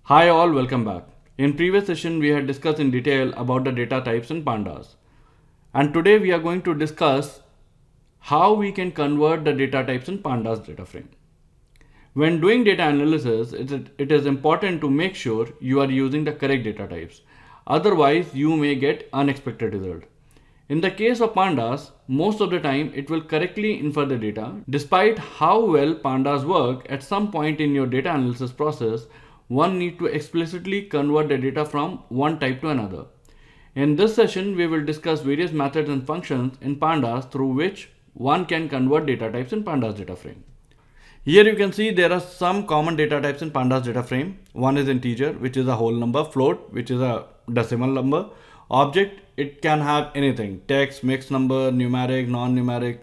Hi all, welcome back. In previous session we had discussed in detail about the data types in pandas. And today we are going to discuss how we can convert the data types in pandas data frame. When doing data analysis, it is important to make sure you are using the correct data types. Otherwise, you may get unexpected result. In the case of pandas, most of the time it will correctly infer the data. Despite how well pandas work, at some point in your data analysis process, one need to explicitly convert the data from one type to another. In this session, we will discuss various methods and functions in pandas through which one can convert data types in pandas data frame. Here you can see there are some common data types in pandas data frame. One is integer, which is a whole number; float, which is a decimal number; object, it can have anything: text, mixed number, numeric, non-numeric.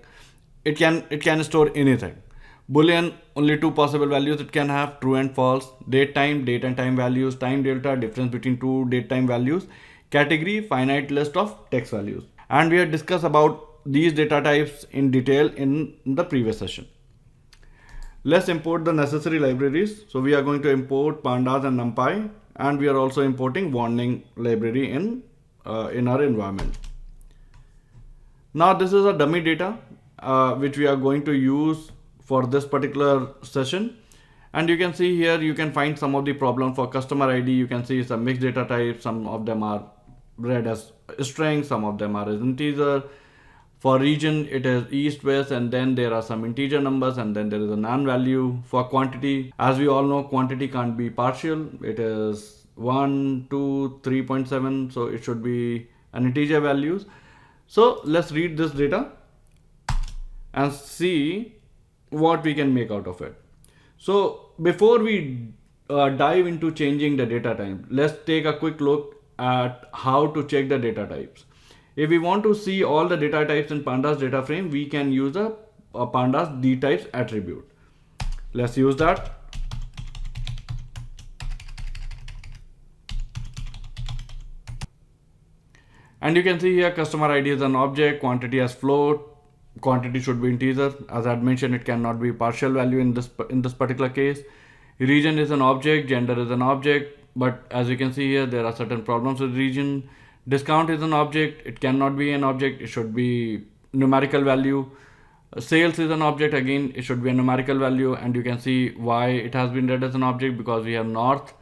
It can store anything. Boolean, only two possible values it can have: true and false. Date and time values; time delta, difference between two date time values. Category, finite list of text values. And we had discussed about these data types in detail in the previous session. Let's import the necessary libraries. So we are going to import pandas and numpy, and we are also importing warning library in our environment. Now this is a dummy data which we are going to use for this particular session. And you can see here, you can find some of the problem for customer ID. You can see some mixed data types. Some of them are read as string, some of them are as integer. For region, it is east, west, and then there are some integer numbers, and then there is a non-value. For quantity, as we all know, quantity can't be partial. It is 1, 2, 3.7, so it should be an integer values. So let's read this data and see what we can make out of it. So before we dive into changing the data type, let's take a quick look at how to check the data types. If we want to see all the data types in pandas data frame, we can use a pandas dtypes attribute. Let's use that. And you can see here customer ID is an object, quantity as float. Quantity should be integer. As I had mentioned, it cannot be partial value in this particular case. Region is an object, gender is an object, but as you can see here, there are certain problems with region. Discount is an object, it cannot be an object, it should be numerical value. Sales is an object, again it should be a numerical value, and you can see why it has been read as an object, because we have north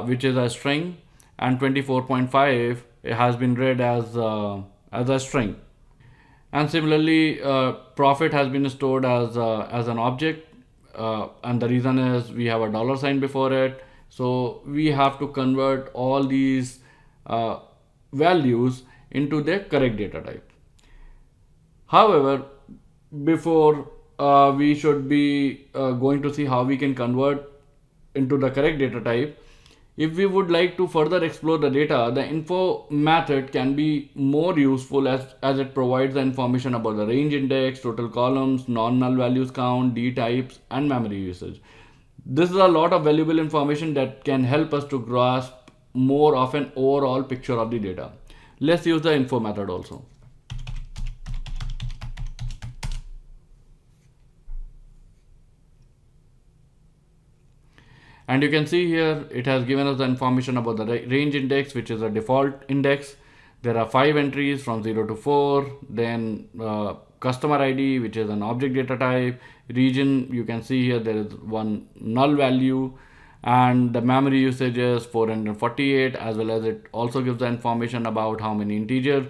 which is a string, and 24.5 it has been read as a string. And similarly, profit has been stored as an object, and the reason is we have a dollar sign before it. So we have to convert all these values into their correct data type. However, before we should be going to see how we can convert into the correct data type, if we would like to further explore the data, the info method can be more useful as it provides the information about the range index, total columns, non-null values count, d types, and memory usage. This is a lot of valuable information that can help us to grasp more of an overall picture of the data. Let's use the info method also. And you can see here it has given us the information about the range index, which is a default index. There are 5 entries from 0 to 4. Then customer ID, which is an object data type. Region, you can see here there is one null value, and the memory usage is 448, as well as it also gives the information about how many integer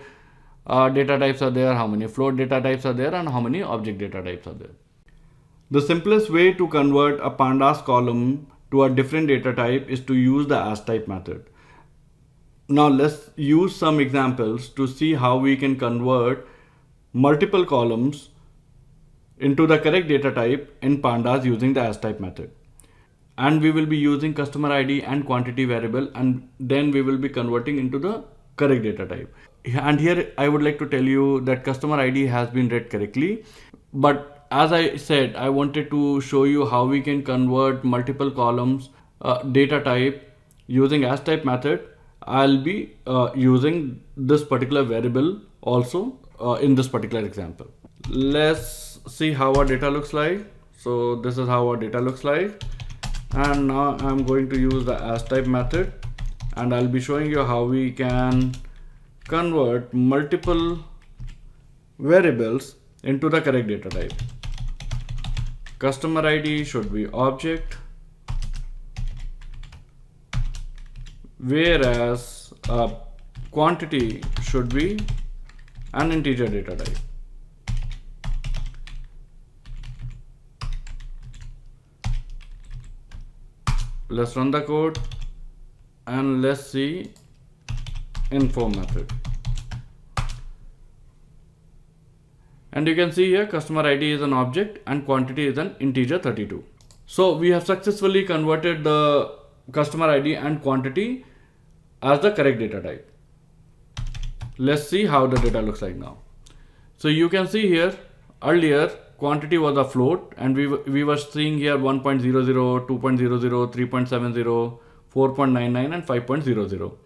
data types are there, how many float data types are there, and how many object data types are there. The simplest way to convert a pandas column to a different data type is to use the astype method. Now let's use some examples to see how we can convert multiple columns into the correct data type in pandas using the astype method. And we will be using customer ID and quantity variable, and then we will be converting into the correct data type. And here I would like to tell you that customer ID has been read correctly, but as I said, I wanted to show you how we can convert multiple columns data type using astype method. I'll be using this particular variable also in this particular example. Let's see how our data looks like. So this is how our data looks like. And now I'm going to use the astype method, and I'll be showing you how we can convert multiple variables into the correct data type. Customer ID should be object, whereas quantity should be an integer data type. Let's run the code and let's see info method. And you can see here customer ID is an object and quantity is an integer 32. So we have successfully converted the customer ID and quantity as the correct data type. Let's see how the data looks like now. So you can see here earlier quantity was a float, and we were seeing here 1.00, 2.00, 3.70, 4.99 and 5.00,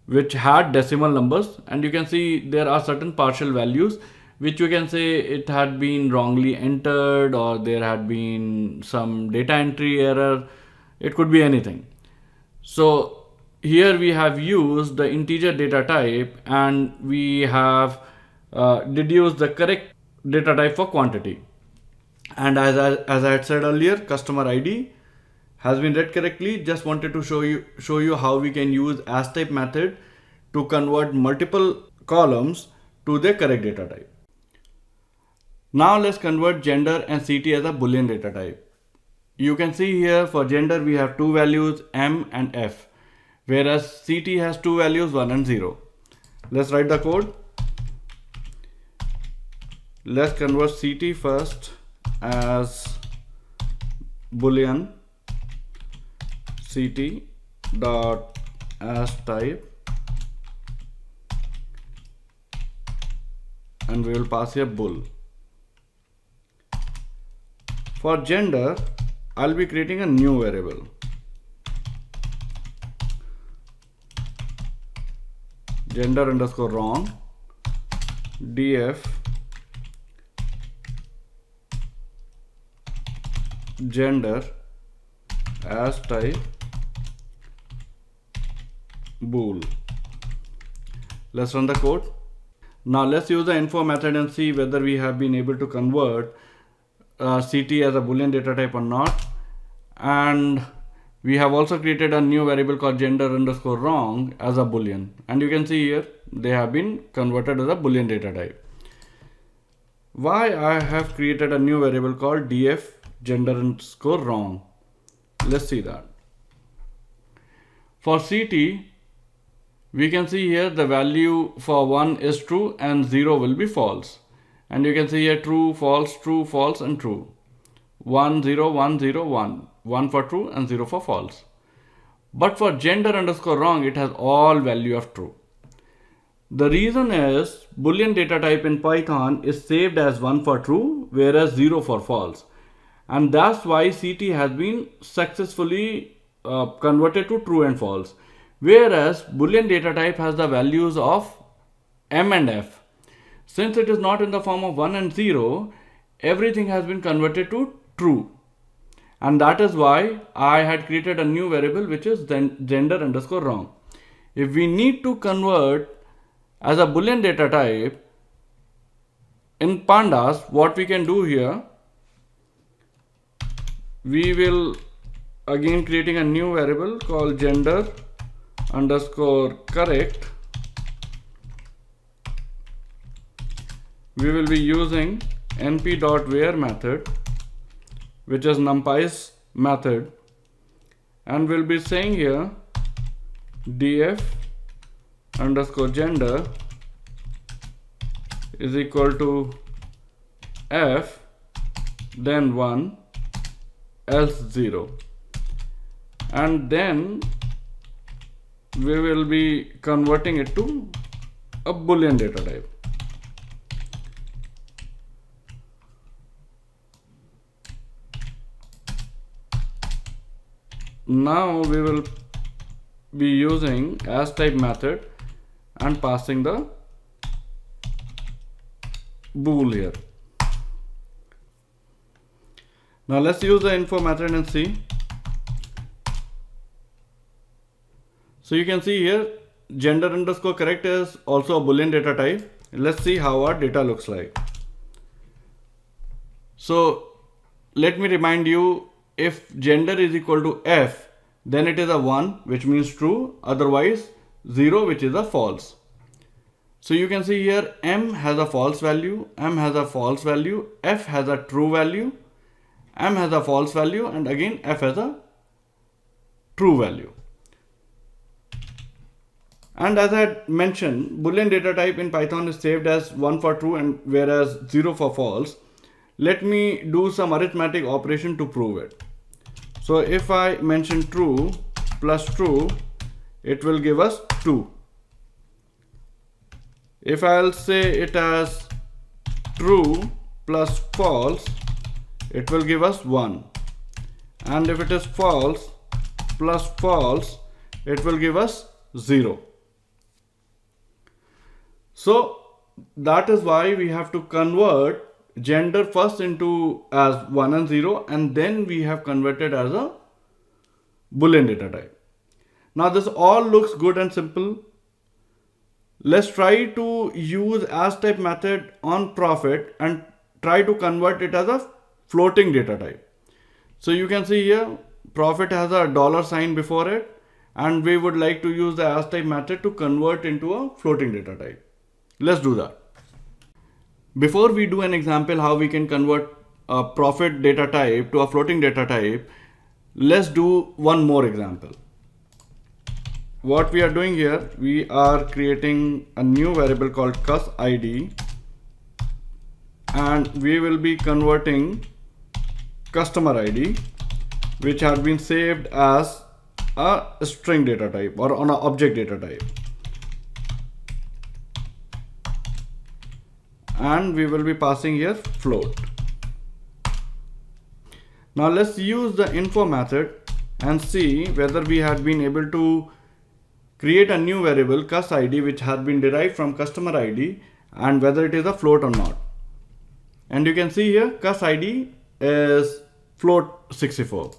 which had decimal numbers. And you can see there are certain partial values which you can say it had been wrongly entered, or there had been some data entry error. It could be anything. So here we have used the integer data type, and we have deduced the correct data type for quantity. And as I had said earlier, customer ID has been read correctly. Just wanted to show you how we can use astype method to convert multiple columns to their correct data type. Now let's convert gender and city as a Boolean data type. You can see here for gender we have two values, M and F, whereas city has two values, 1 and 0. Let's write the code. Let's convert city first as Boolean city dot astype, and we will pass here bool. For gender, I'll be creating a new variable. Gender underscore wrong, df gender astype bool. Let's run the code. Now let's use the info method and see whether we have been able to convert CT as a Boolean data type or not. And we have also created a new variable called gender underscore wrong as a Boolean, and you can see here they have been converted as a Boolean data type. Why I have created a new variable called df gender underscore wrong? Let's see that. For CT, we can see here the value for 1 is true and 0 will be false. And you can see here true, false and true. 1, 0, 1, 0, 1. 1 for true and 0 for false. But for gender underscore wrong, it has all value of true. The reason is Boolean data type in Python is saved as 1 for true, whereas 0 for false. And that's why CT has been successfully converted to true and false. Whereas Boolean data type has the values of M and F. Since it is not in the form of 1 and 0, everything has been converted to true. And that is why I had created a new variable which is gender underscore wrong. If we need to convert as a Boolean data type in Pandas, what we can do here, we will again creating a new variable called gender underscore correct. We will be using np.where method, which is numpy's method, and we'll be saying here df underscore gender is equal to f, then 1, else 0, and then we will be converting it to a Boolean data type. Now we will be using astype method and passing the bool here. Now let's use the info method and see. So you can see here gender underscore correct is also a Boolean data type. Let's see how our data looks like. So let me remind you, if gender is equal to F, then it is a 1, which means true, otherwise 0, which is a false. So you can see here M has a false value, M has a false value, F has a true value, M has a false value, and again F has a true value. And as I had mentioned, Boolean data type in Python is saved as 1 for true and whereas 0 for false. Let me do some arithmetic operation to prove it. So if I mention true plus true, it will give us 2. If I'll say it as true plus false, it will give us 1. And if it is false plus false, it will give us 0. So that is why we have to convert gender first into as 1 and 0, and then we have converted as a Boolean data type. Now this all looks good and simple. Let's try to use astype method on profit and try to convert it as a floating data type. So you can see here profit has a $sign before it, and we would like to use the astype method to convert into a floating data type. Let's do that. Before we do an example how we can convert a profit data type to a floating data type, let's do one more example. What we are doing here, we are creating a new variable called cus_id, and we will be converting customer ID, which has been saved as a string data type or on an object data type. And we will be passing here float. Now let's use the info method and see whether we had been able to create a new variable cus_id which has been derived from customer ID and whether it is a float or not. And you can see here cus_id is float 64.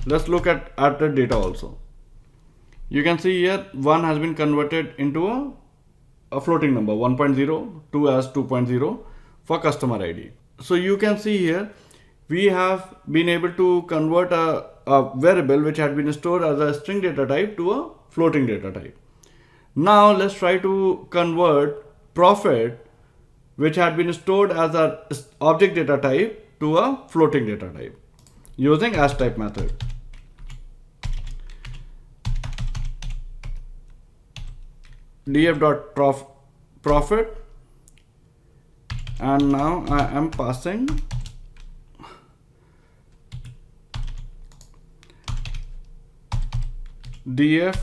Let's look at the data also. You can see here 1 has been converted into a floating number 1.0, 2 as 2.0 for customer ID. So you can see here we have been able to convert a variable which had been stored as a string data type to a floating data type. Now let's try to convert profit which had been stored as an object data type to a floating data type using astype method. df.profit, and now I am passing df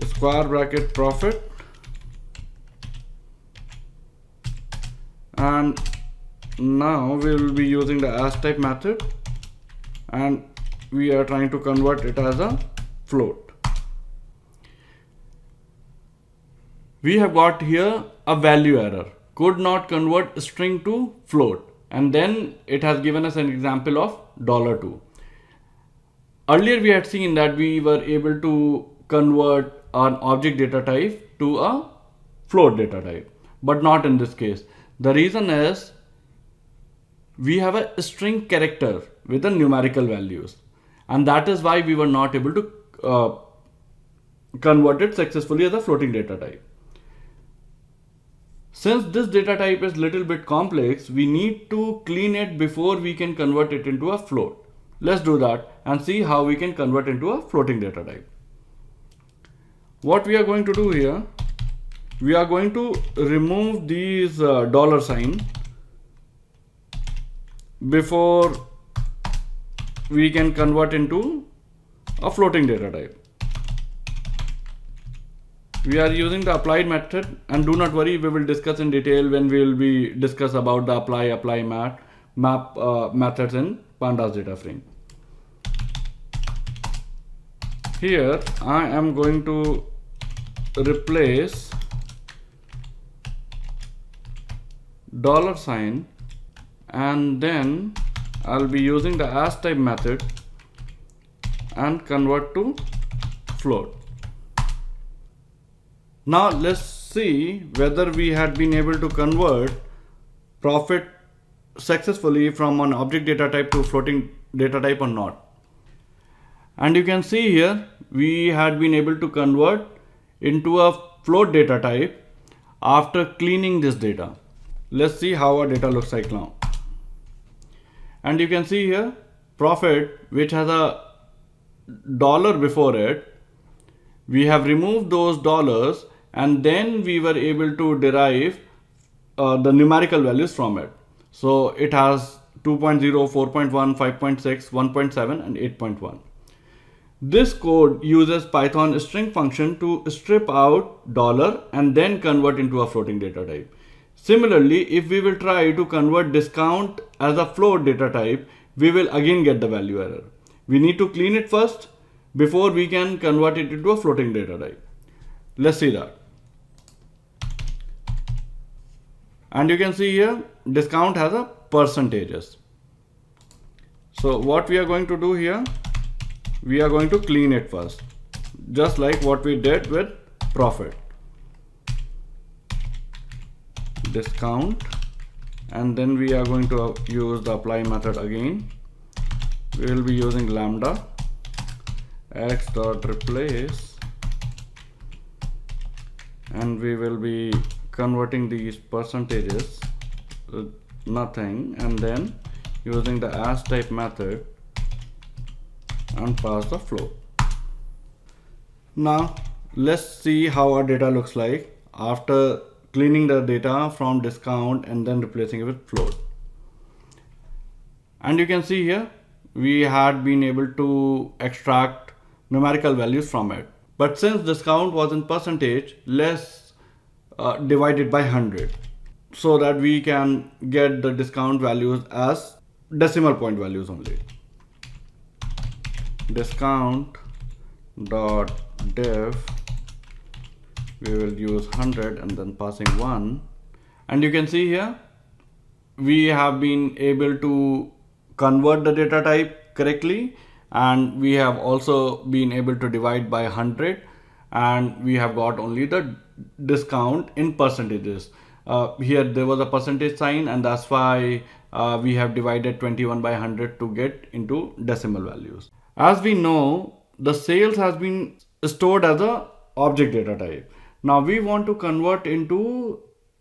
square bracket profit, and now we will be using the astype method and we are trying to convert it as a float. We have got here a value error, could not convert string to float, and then it has given us an example of $2. Earlier we had seen that we were able to convert an object data type to a float data type, but not in this case. The reason is we have a string character with the numerical values, and that is why we were not able to convert it successfully as a floating data type. Since this data type is little bit complex, we need to clean it before we can convert it into a float. Let's do that and see how we can convert into a floating data type. What we are going to do here, we are going to remove these $sign before we can convert into a floating data type. We are using the applied method, and do not worry, we will discuss in detail when we will be discuss about the apply map methods in Pandas DataFrame. Here I am going to replace $, and then I'll be using the astype method and convert to float. Now let's see whether we had been able to convert profit successfully from an object data type to floating data type or not. And you can see here we had been able to convert into a float data type after cleaning this data. Let's see how our data looks like now. And you can see here profit, which has a dollar before it, we have removed those dollars and then we were able to derive the numerical values from it. So it has 2.0, 4.1, 5.6, 1.7 and 8.1. This code uses Python string function to strip out dollar and then convert into a floating data type. Similarly, if we will try to convert discount as a float data type, we will again get the value error. We need to clean it first before we can convert it into a floating data type. Let's see that. And you can see here discount has a percentages. So what we are going to do here, we are going to clean it first, just like what we did with profit. Discount, and then we are going to use the apply method again. We will be using lambda x dot replace, and we will be converting these percentages with nothing, and then using the astype method and pass the float. Now let's see how our data looks like after cleaning the data from discount and then replacing it with float. And you can see here we had been able to extract numerical values from it, but since discount was in percentage, let's divide it by 100 so that we can get the discount values as decimal point values only. Discount dot diff, we will use 100 and then passing 1, and you can see here we have been able to convert the data type correctly, and we have also been able to divide by 100, and we have got only the discount in percentages. Here there was a percentage sign, and that's why we have divided 21 by 100 to get into decimal values. As we know, the sales has been stored as a object data type. Now we want to convert into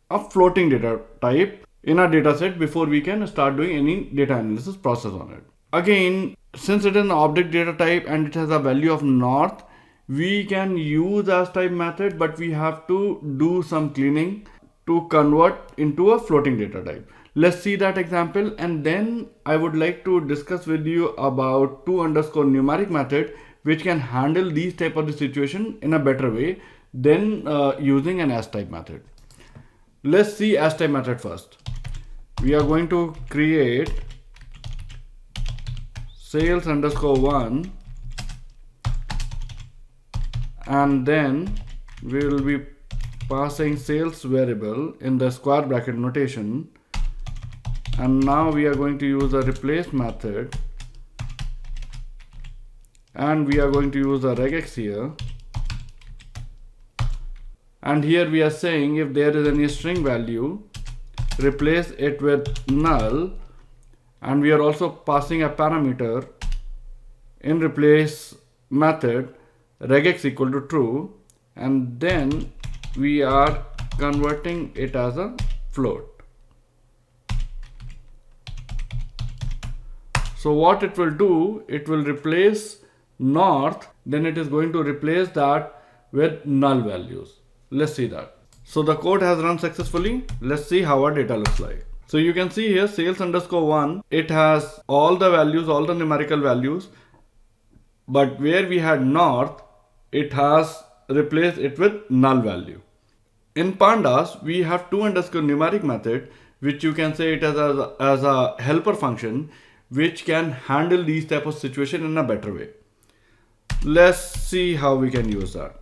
a floating data type in our data set before we can start doing any data analysis process on it. Again, since it is an object data type and it has a value of north, we can use astype method, but we have to do some cleaning to convert into a floating data type. Let's see that example, and then I would like to discuss with you about to_numeric method, which can handle these type of the situation in a better way than using an astype method. Let's see astype method first. We are going to create sales_1, and then we will be passing sales variable in the square bracket notation, and now we are going to use the replace method, and we are going to use the regex here, and here we are saying if there is any string value, replace it with null, and we are also passing a parameter in replace method regex equal to true, and then we are converting it as a float. So what it will do, it will replace north, then it is going to replace that with null values. Let's see that. So the code has run successfully. Let's see how our data looks like. So you can see here sales_1, it has all the values, all the numerical values, but where we had north, it has replaced it with null value. In pandas, we have to_numeric method, which you can say it as a helper function, which can handle these type of situation in a better way. Let's see how we can use that.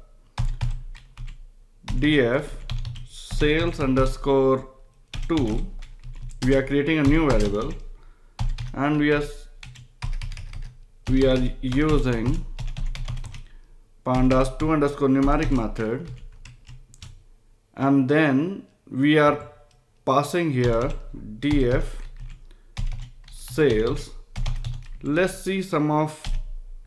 df sales_2, we are creating a new variable, and we are using pandas to_numeric method, and then we are passing here df sales. Let's see some of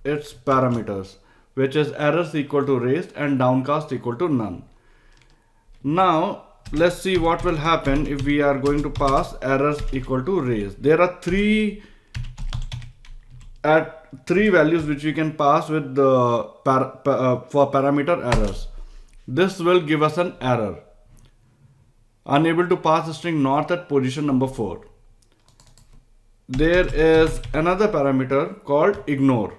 its parameters, which is errors equal to raised and downcast equal to none. Now let's see what will happen if we are going to pass errors equal to raised. There are three values which we can pass with the for parameter errors. This will give us an error, unable to pass a string north at position number 4. There is another parameter called ignore.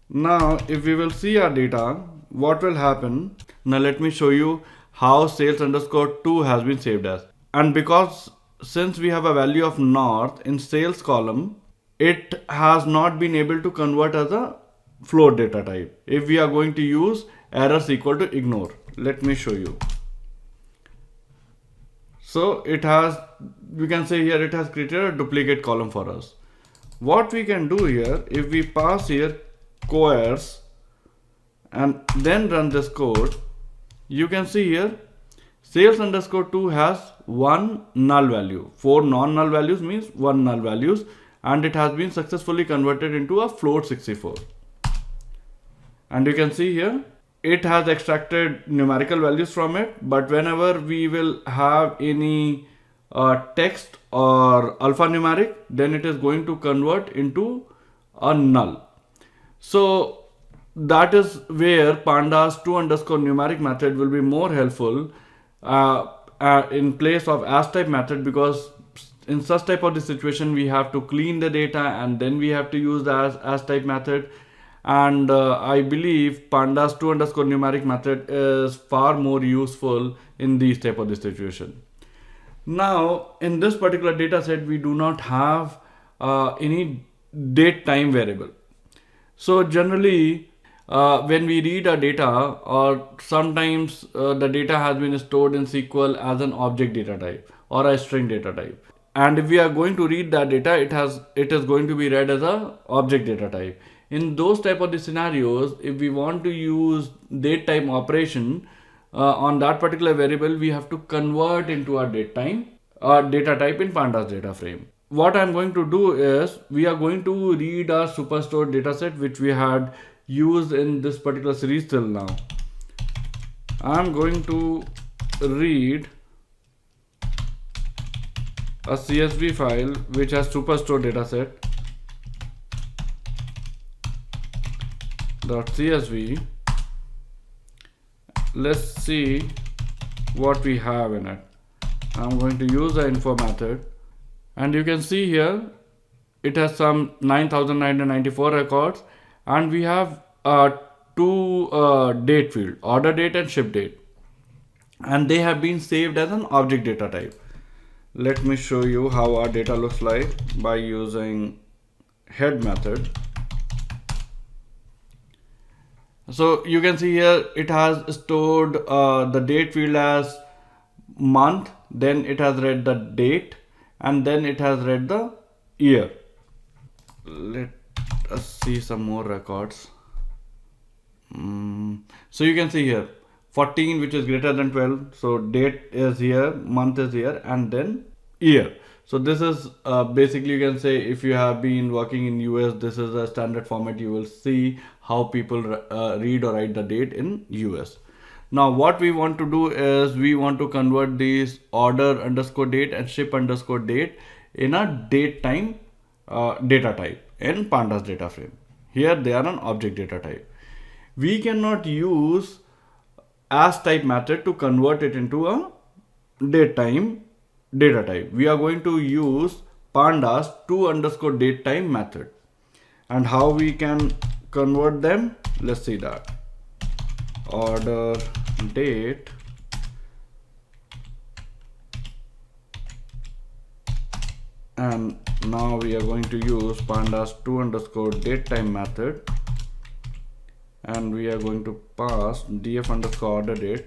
Now if we will see our data, what will happen? Now let me show you how sales underscore 2 has been saved as. And because since we have a value of north in sales column, it has not been able to convert as a float data type. If we are going to use errors equal to ignore, let me show you. So it has, we can say here, it has created a duplicate column for us. What we can do here, if we pass here coerce and then run this code, you can see here sales underscore 2 has one null value. 4 non-null values means one null values, and it has been successfully converted into a float 64. And you can see here it has extracted numerical values from it, but whenever we will have any text or alphanumeric, then it is going to convert into a null. So that is where pandas 2 underscore numeric method will be more helpful in place of astype method, because in such type of the situation we have to clean the data and then we have to use the astype method. And I believe pandas 2 underscore numeric method is far more useful in these type of the situation. Now in this particular data set we do not have any date time variable. So generally when we read a data, or sometimes the data has been stored in SQL as an object data type or a string data type, and if we are going to read that data, it is going to be read as a object data type. In those type of the scenarios, if we want to use date time operation on that particular variable, we have to convert into a date time data type in pandas DataFrame. What I'm going to do is, we are going to read our superstore dataset which we had used in this particular series till now. I'm going to read a CSV file which has superstore dataset .csv. Let's see what we have in it. I'm going to use the info method, and you can see here it has some 9,994 records, and we have two date field, order date and ship date, and they have been saved as an object data type. Let me show you how our data looks like by using head method. So you can see here it has stored the date field as month, then it has read the date, and then it has read the year. Let us see some more records. So you can see here 14, which is greater than 12. So date is here, month is here, and then year. So this is basically, you can say, if you have been working in US, this is a standard format. You will see how people read or write the date in US. Now what we want to do is, we want to convert these order underscore date and ship underscore date in a date time data type in pandas DataFrame. Here they are an object data type. We cannot use astype method to convert it into a date time data type. We are going to use pandas 2 underscore date time method. And how we can convert them, let's see that. Order date and now we are going to use pandas 2 underscore date time method, and we are going to pass df underscore order date.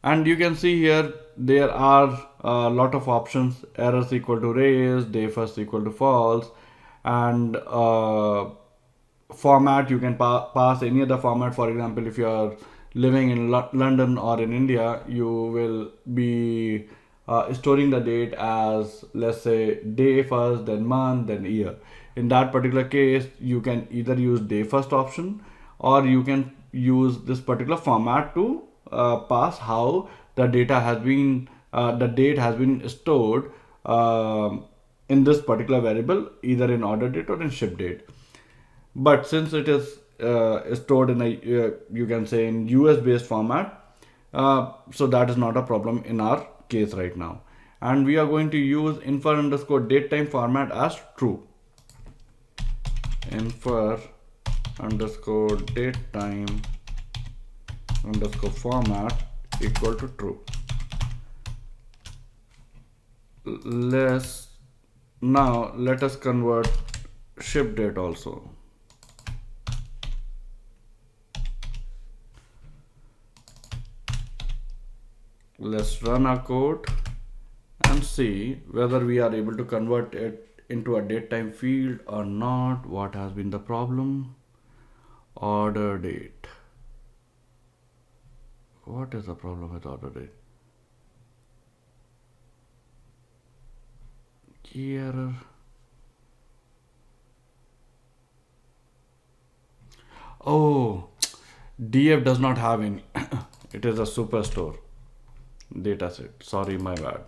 And you can see here there are a lot of options: errors equal to raised, day first equal to false, and format you can pass any other format. For example, if you are living in London or in India, you will be storing the date as, let's say, day first, then month, then year. In that particular case, you can either use day first option, or you can use this particular format to pass how the data has been, the date has been stored in this particular variable, either in order date or in ship date. But since it is stored in a, you can say, in US based format, so that is not a problem in our case right now. And we are going to use infer underscore datetime format as true. Infer underscore datetime underscore format equal to true. Now let us convert ship date also. Let's run our code and see whether we are able to convert it into a datetime field or not. What has been the problem? Order date. What is the problem with order date? Key error. Oh, DF does not have any. It is a superstore dataset. Sorry, my bad.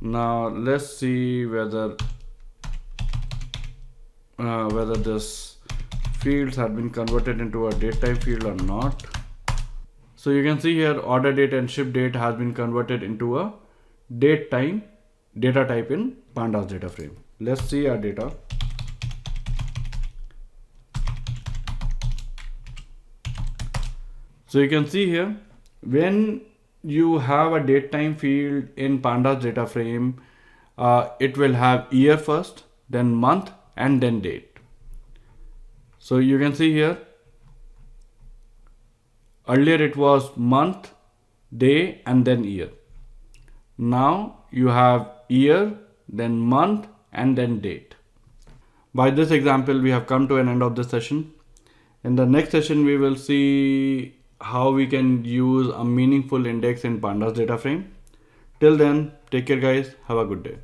Now let's see whether this fields have been converted into a datetime field or not. So you can see here order date and ship date has been converted into a datetime data type in Pandas DataFrame. Let's see our data. So you can see here, when you have a datetime field in Pandas DataFrame, it will have year first, then month, and then date. So you can see here, earlier it was month, day, and then year. Now you have year, then month, and then date. By this example, we have come to an end of this session. In the next session, we will see how we can use a meaningful index in Pandas DataFrame. Till then, take care guys. Have a good day.